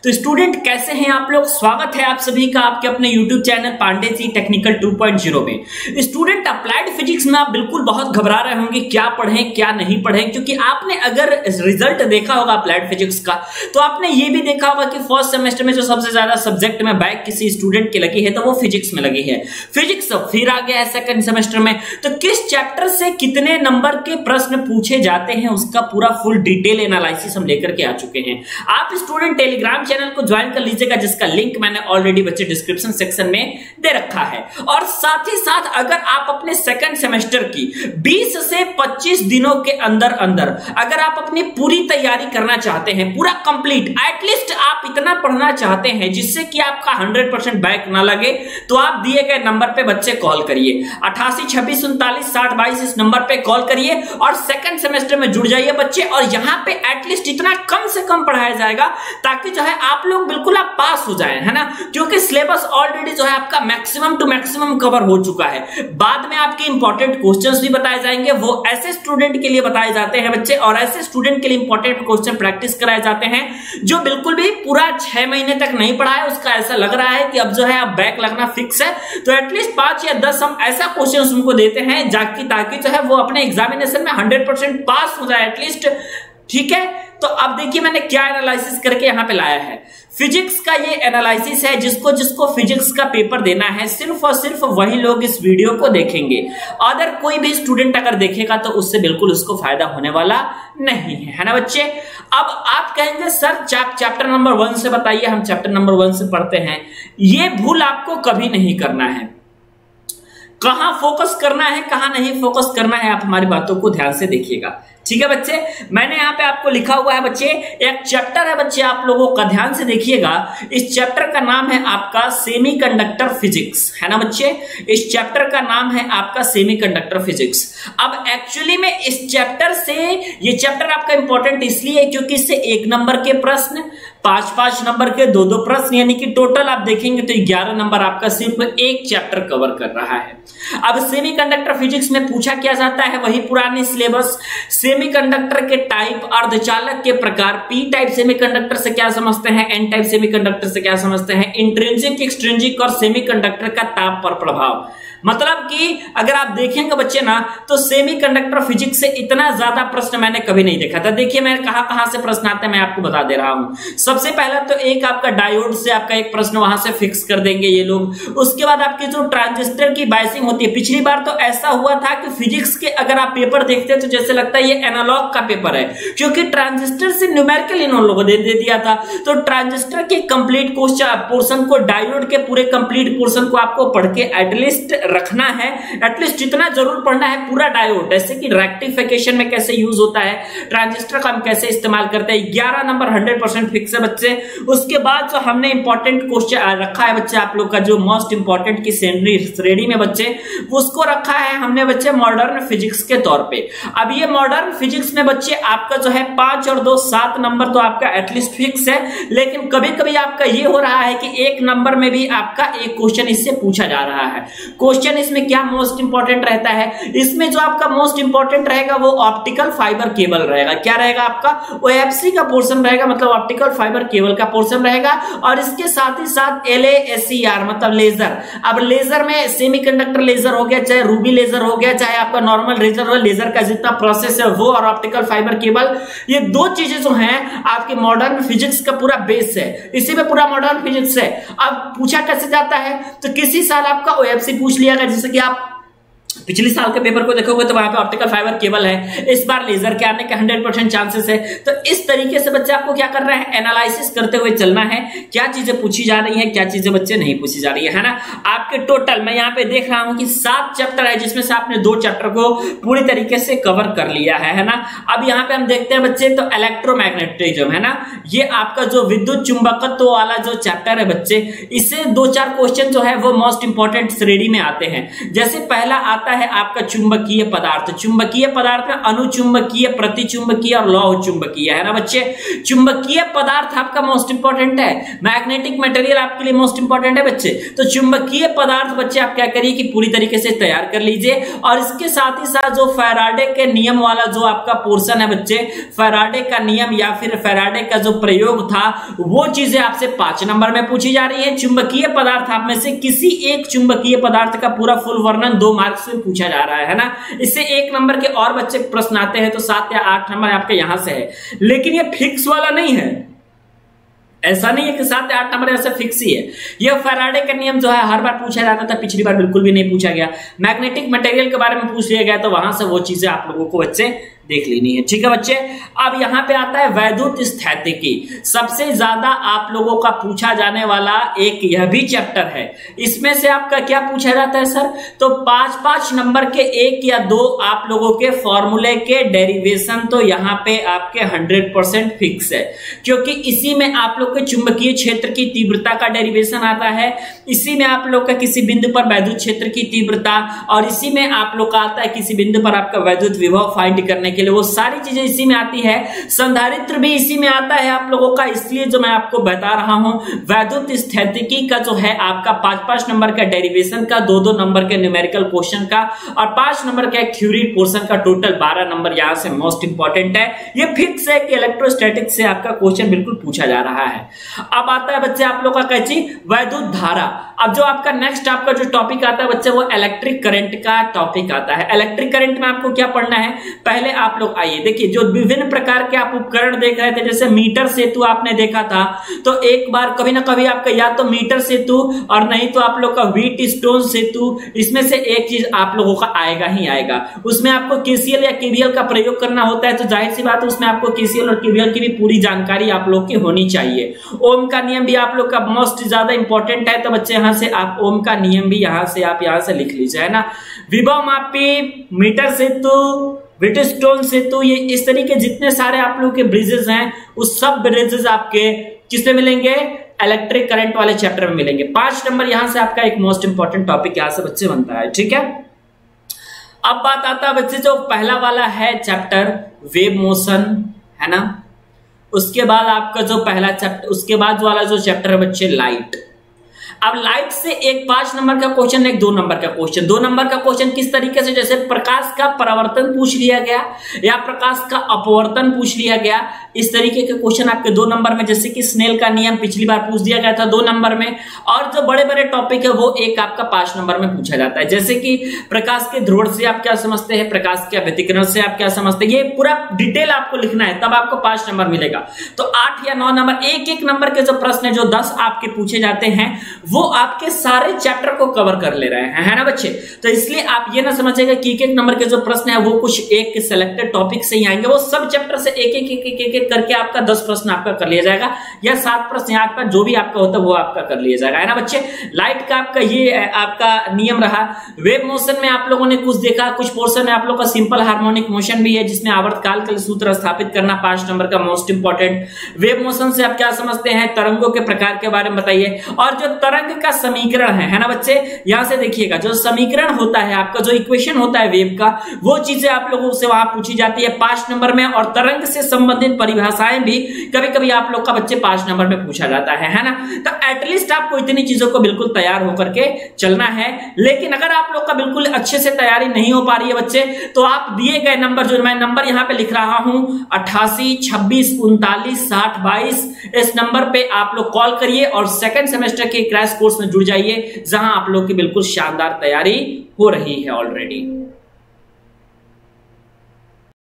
तो स्टूडेंट कैसे हैं आप लोग। स्वागत है आप सभी का आपके अपने YouTube channel Pandey ji technical 2.0 में। स्टूडेंट अप्लाइड फिजिक्स में आप बिल्कुल बहुत घबरा रहे होंगे क्या पढ़ें क्या नहीं पढ़ें, क्योंकि आपने अगर रिजल्ट देखा होगा अप्लाइड फिजिक्स का तो आपने ये भी देखा होगा कि फर्स्ट सेमेस्टर में जो सबसे ज्यादा सब्जेक्ट में बैक किसी स्टूडेंट की लगी है तो वो फिजिक्स में लगी है। फिजिक्स फिर आ गया है सेकंड सेमेस्टर में, तो किस चैप्टर से कितने नंबर के प्रश्न पूछे जाते हैं उसका पूरा फुल डिटेल एनालिसिस हम लेकर के आ चुके हैं। आप स्टूडेंट टेलीग्राम चैनल को ज्वाइन कर लीजिएगा जिसका लिंक मैंने ऑलरेडी बच्चे डिस्क्रिप्शन सेक्शन में दे रखा है। और साथ ही साथ अगर आप अपने सेकंड सेमेस्टर की 20 से 25 दिनों के अंदर अंदर अगर आप अपनी पूरी तैयारी करना चाहते हैं, पूरा कंप्लीट एटलीस्ट आप इतना पढ़ना चाहते हैं जिससे कि आपका 100% बैक ना लगे, तो आप दिए गए नंबर पे बच्चे कॉल करिए 88 26 39 60 22 इस नंबर पे कॉल करिए और सेकंड सेमेस्टर में जुड़ जाइए बच्चे। और यहां पे एटलीस्ट इतना कम से कम पढ़ाया जाएगा ताकि जो है आप लोग बिल्कुल आप पास हो जाएं, है ना, क्योंकि सिलेबस ऑलरेडी जो है आपका मैक्सिमम टू मैक्सिमम कवर हो चुका है। बाद में आपके इंपॉर्टेंट क्वेश्चंस भी बताए जाएंगे, वो ऐसे स्टूडेंट के लिए बताए जाते हैं बच्चे, और ऐसे स्टूडेंट के लिए इंपॉर्टेंट क्वेश्चन प्रैक्टिस कराए जाते हैं जो बिल्कुल भी पूरा 6 महीने तक नहीं पढ़ा है, उसका ऐसा लग रहा है कि अब जो है आप बैक लगना फिक्स है, तो एटलीस्ट 5 या 10 हम ऐसा क्वेश्चन उनको देते हैं ताकि जो है वो अपने एग्जामिनेशन में 100% पास हो जाए एटलीस्ट। ठीक है, तो अब देखिए मैंने क्या एनालिसिस करके यहां पे लाया है। फिजिक्स का ये एनालिसिस है, जिसको फिजिक्स का पेपर देना है सिर्फ और सिर्फ वही लोग इस वीडियो को देखेंगे। अदर कोई भी स्टूडेंट अगर देखेगा तो उससे बिल्कुल उसको फायदा होने वाला नहीं है ना बच्चे। अब आप कहेंगे सर चैप्टर नंबर 1 से बताइए, हम चैप्टर नंबर 1 से पढ़ते हैं। ये भूल आपको कभी नहीं करना है। कहां फोकस करना है कहां नहीं फोकस करना है, आप हमारी बातों को ध्यान से देखिएगा। ठीक है बच्चे, मैंने यहां पे आपको लिखा हुआ है बच्चे, एक चैप्टर है बच्चे, आप लोगों का ध्यान से देखिएगा। इस चैप्टर का नाम है आपका सेमीकंडक्टर फिजिक्स, है ना बच्चे। इस चैप्टर का नाम है आपका सेमीकंडक्टर फिजिक्स। अब एक्चुअली में इस चैप्टर से ये चैप्टर आपका इंपॉर्टेंट इसलिए है क्योंकि इससे 1 नंबर के प्रश्न, 5-5 नंबर के 2-2 प्रश्न, यानी कि टोटल आप देखेंगे तो 11 नंबर आपका सिर्फ एक चैप्टर कवर कर रहा है। अब सेमीकंडक्टर फिजिक्स में पूछा क्या जाता है वही पुरानी सिलेबस। सेमीकंडक्टर के टाइप, अर्धचालक के प्रकार, पी टाइप सेमीकंडक्टर से क्या समझते हैं, एन टाइप सेमीकंडक्टर से क्या समझते हैं, इंट्रिंसिक एक्सट्रिंसिक और सेमीकंडक्टर का ताप पर प्रभाव। मतलब कि अगर आप देखेंगे बच्चे ना तो सेमीकंडक्टर फिजिक्स से इतना ज्यादा प्रश्न मैंने कभी नहीं देखा था। देखिए मैं कहां से प्रश्न आते हैं मैं आपको बता दे रहा हूं। सबसे पहला तो एक आपका डायोड से आपका एक प्रश्न वहां से फिक्स कर देंगे ये लोग। उसके बाद आपकी जो ट्रांजिस्टर की बायसिंग होती है, पिछली बार तो ऐसा हुआ था कि फिजिक्स के अगर आप पेपर देखते हैं तो जैसे लगता है ये एनालॉग का पेपर है, क्योंकि ट्रांजिस्टर से न्यूमेरिकल इन लोगों ने दे दिया था। तो ट्रांजिस्टर के कंप्लीट पोर्शन को, डायोड के पूरे कंप्लीट पोर्शन को आपको पढ़ के एटलीस्ट रखना है। एटलीस्ट जितना जरूर पढ़ना है पूरा डायोड, जैसे कि रेक्टिफिकेशन में कैसे यूज होता है, ट्रांजिस्टर का हम कैसे इस्तेमाल करते हैं, 11 नंबर 100% फिक्स है बच्चे। उसके बाद जो हमने इंपॉर्टेंट क्वेश्चन रखा है बच्चे, आप लोग का जो मोस्ट इंपॉर्टेंट की श्रेणी में बच्चे उसको रखा है हमने बच्चे मॉडर्न फिजिक्स के तौर पे। अब ये मॉडर्न फिजिक्स में बच्चे आपका जो है 5 और 2 7 नंबर तो आपका एटलीस्ट फिक्स है, लेकिन कभी कभी आपका ये हो रहा है कि 1 नंबर में भी आपका एक क्वेश्चन इससे पूछा जा रहा है। क्वेश्चन इसमें क्या मोस्ट इंपॉर्टेंट रहता है, इसमें जो आपका मोस्ट इंपॉर्टेंट रहेगा वो ऑप्टिकल फाइबर केबल रहेगा। क्या रहेगा आपका, ओएफसी का पोर्शन रहेगा, मतलब ऑप्टिकल फाइबर केबल का पोर्शन रहेगा। और इसके साथ ही साथ LASER मतलब लेजर। अब लेजर में सेमीकंडक्टर लेजर हो गया, चाहे रूबी लेजर हो गया, चाहे आपका नॉर्मल लेजर का जितना प्रोसेस है वो, और ऑप्टिकल फाइबर केबल, ये 2 चीजें जो हैं आपके मॉडर्न फिजिक्स का पूरा बेस है, इसी में पूरा मॉडर्न फिजिक्स है। अब पूछा कैसे जाता है, तो किसी साल आपका ओएफसी पूछ लिया गया, जैसे कि आप पिछले साल के पेपर को देखोगे तो वहां पे ऑप्टिकल फाइबर केबल है, इस बार लेजर के आने के 100% चांसेस है। तो इस तरीके से बच्चे आपको क्या कर रहे हैं, एनालिसिस करते हुए चलना है, क्या चीजें पूछी जा रही है क्या चीजें बच्चे नहीं पूछी जा रही है ना। आपके टोटल मैं यहाँ पे देख रहा हूं कि 7 चैप्टर है, जिसमें से आपने 2 चैप्टर को पूरी तरीके से कवर कर लिया है ना। अब यहाँ पे हम देखते हैं बच्चे तो इलेक्ट्रोमैग्नेटिज्म है ना, ये आपका जो विद्युत चुंबकत्व वाला जो चैप्टर है बच्चे, इससे 2-4 क्वेश्चन जो है वो मोस्ट इंपॉर्टेंट श्रेणी में आते हैं। जैसे पहला आता है आपका चुंबकीय पदार्थ। चुंबकीय पदार्थ में अनुचुंबकीय, प्रतिचुंबकीय और लौह चुंबकीय, है ना बच्चे। चुंबकीय पदार्थ आपका मोस्ट इंपॉर्टेंट है, मैग्नेटिक मटेरियल आपके लिए मोस्ट इंपॉर्टेंट है बच्चे। तो चुंबकीय पदार्थ बच्चे आप क्या करिए कि पूरी तरीके से तैयार कर लीजिए। और इसके साथ ही साथ जो फैराडे के नियम वाला जो आपका पोर्शन है बच्चे, फैराडे का नियम या फिर फैराडे का जो प्रयोग था, वो चीजें आपसे 5 नंबर में पूछी जा रही है। चुंबकीय पदार्थ आप में से किसी एक चुंबकीय पदार्थ का पूरा फुल वर्णन 2 मार्क्स में पूछा जा रहा है ना। इससे 1 नंबर के और बच्चे प्रश्न आते हैं तो 7 या 8 नंबर आपके यहां से है, लेकिन ये फिक्स वाला नहीं है। ऐसा नहीं है कि 7 या 8 नंबर ऐसा फिक्स ही है। यह फैराडे का नियम जो है हर बार पूछा जाता था, पिछली बार बिल्कुल भी नहीं पूछा गया। मैग्नेटिक मटेरियल के बारे में पूछ लिया गया तो वहां से वो चीजें आप लोगों को बच्चे देख लेनी है, ठीक है बच्चे। अब यहां पे आता है वैद्युत स्थैतिकी। सबसे ज्यादा आप लोगों का पूछा जाने वाला एक यह भी चैप्टर है। इसमें से आपका क्या पूछा जाता है सर, तो 5-5 नंबर के 1 या 2 आप लोगों के फॉर्मूले के डेरिवेशन तो यहां पे आपके 100% फिक्स है, क्योंकि इसी में आप लोग के चुंबकीय क्षेत्र की तीव्रता का डेरिवेशन आता है, इसी में आप लोग का किसी बिंदु पर वैद्युत क्षेत्र की तीव्रता, और इसी में आप लोग का आता है किसी बिंदु पर आपका वैद्युत विभव फाइंड करने के लिए, वो सारी चीजें इसी में आती है। संधारित्र भी इसी में आता है आप लोगों का, इसलिए जो मैं आपको बता रहा हूं वैद्युत स्थैतिकी का जो है आपका 5-5 नंबर का डेरिवेशन का, 2-2 नंबर के न्यूमेरिकल क्वेश्चन का और 5 नंबर का एक थ्योरी पोर्शन का, टोटल 12 नंबर यहां से मोस्ट इंपॉर्टेंट है। ये फिक्स है कि इलेक्ट्रोस्टैटिक्स से आपका क्वेश्चन बिल्कुल पूछा जा रहा है। अब आता है बच्चे आप लोग का कैची वैद्युत धारा। अब जो आपका नेक्स्ट आपका जो टॉपिक आता है बच्चे, वो इलेक्ट्रिक करंट का टॉपिक आता है। इलेक्ट्रिक करंट में आपको क्या पढ़ना है, पहले आप लोग आइए देखिए, जो विभिन्न प्रकार के आप उपकरण देख रहे थे, जैसे मीटर सेतु आपने देखा था, तो एक बार कभी ना कभी आपका या तो मीटर सेतु और नहीं तो आप लोग का व्हीट स्टोन सेतु, इसमें से एक चीज आप लोगों का आएगा ही आएगा। उसमें आपको केसीएल या केवीएल का प्रयोग करना होता है, तो जाहिर सी बात है उसमें आपको केसीएल और केवीएल की भी पूरी जानकारी आप लोग की होनी चाहिए। ओम का नियम भी आप लोग का मोस्ट ज्यादा इंपॉर्टेंट है, तो बच्चे यहां से आप ओम का नियम भी यहां से लिख लीजिए, है ना। विभव मापी, मीटर सेतु, व्हीटस्टोन सेतु, ये इस तरीके जितने सारे आप लोगों के ब्रिजेस हैं, उस सब ब्रिजेस आपके किसमें मिलेंगे, इलेक्ट्रिक करंट वाले चैप्टर में मिलेंगे। 5 नंबर यहां से आपका एक मोस्ट इंपॉर्टेंट टॉपिक यहां से बच्चे बनता है, ठीक है। अब बात आता है बच्चे जो पहला वाला है चैप्टर वेव मोशन, है ना। उसके बाद आपका जो पहला चैप्टर, उसके बाद वाला जो चैप्टर है बच्चे लाइट। अब लाइट से एक 5 नंबर का क्वेश्चन, एक 2 नंबर का क्वेश्चन। 2 नंबर का क्वेश्चन किस तरीके से, जैसे प्रकाश का परावर्तन पूछ लिया गया या प्रकाश का अपवर्तन पूछ लिया गया, इस तरीके के क्वेश्चन आपके 2 नंबर में, जैसे कि स्नेल का नियम पिछली बार पूछ दिया गया था 2 नंबर में। और जो बड़े बड़े टॉपिक है वो एक आपका 5 नंबर में पूछा जाता है, जैसे कि प्रकाश के ध्रुवण से आप क्या समझते हैं, प्रकाश के व्यतिकरण से आप क्या समझते हैं, ये पूरा डिटेल आपको लिखना है, तब आपको 5 नंबर मिलेगा। तो 8 या 9 नंबर, एक नंबर के जो प्रश्न है जो 10 आपके पूछे जाते हैं, वो आपके सारे चैप्टर को कवर कर ले रहे हैं, है ना बच्चे। तो इसलिए आप ये ना समझिएगा कि एक नंबर के जो प्रश्न है वो कुछ एक सिलेक्टेड टॉपिक से ही आएंगे, वो सब चैप्टर से एक करके आपका 10 प्रश्न आपका कर लिया जाएगा, या 7 प्रश्न यहाँ पर जो भी आपका होता है वो आपका कर लिया जाएगा, है ना बच्चे। लाइट का आपका ये आपका नियम रहा। वेव मोशन में आप लोगों ने कुछ देखा, कुछ पोर्शन में आप लोग का सिंपल हार्मोनिक मोशन भी है, जिसमें आवर्तकाल का सूत्र स्थापित करना 5 नंबर का मोस्ट इंपॉर्टेंट। वेव मोशन से आप क्या समझते हैं, तरंगों के प्रकार के बारे में बताइए। और जो तरंग का समीकरण है ना बच्चे, यहां से देखिएगा, जो समीकरण होता है आपका, जो इक्वेशन होता है वेव का, वो चीजें आप लोगों से वहां पूछी जाती है 5 नंबर में। और तरंग से संबंधित परिभाषाएं भी कभी कभी आप लोग का बच्चे 5 नंबर में पूछा जाता है ना। तो एटलीस्ट आपको इतनी चीजों को बिल्कुल तैयार होकर के चलना है। लेकिन अगर आप लोग का बिल्कुल अच्छे से तैयारी नहीं हो पा रही है बच्चे, तो आप दिए गए नंबर, जो मैं नंबर यहां पे लिख रहा हूं 88 26 39 60 22, इस नंबर पे आप लोग कॉल करिए और सेकंड सेमेस्टर के क्रैश कोर्स में जुड़ जाइए, जहां आप लोग की बिल्कुल शानदार तैयारी हो रही है ऑलरेडी।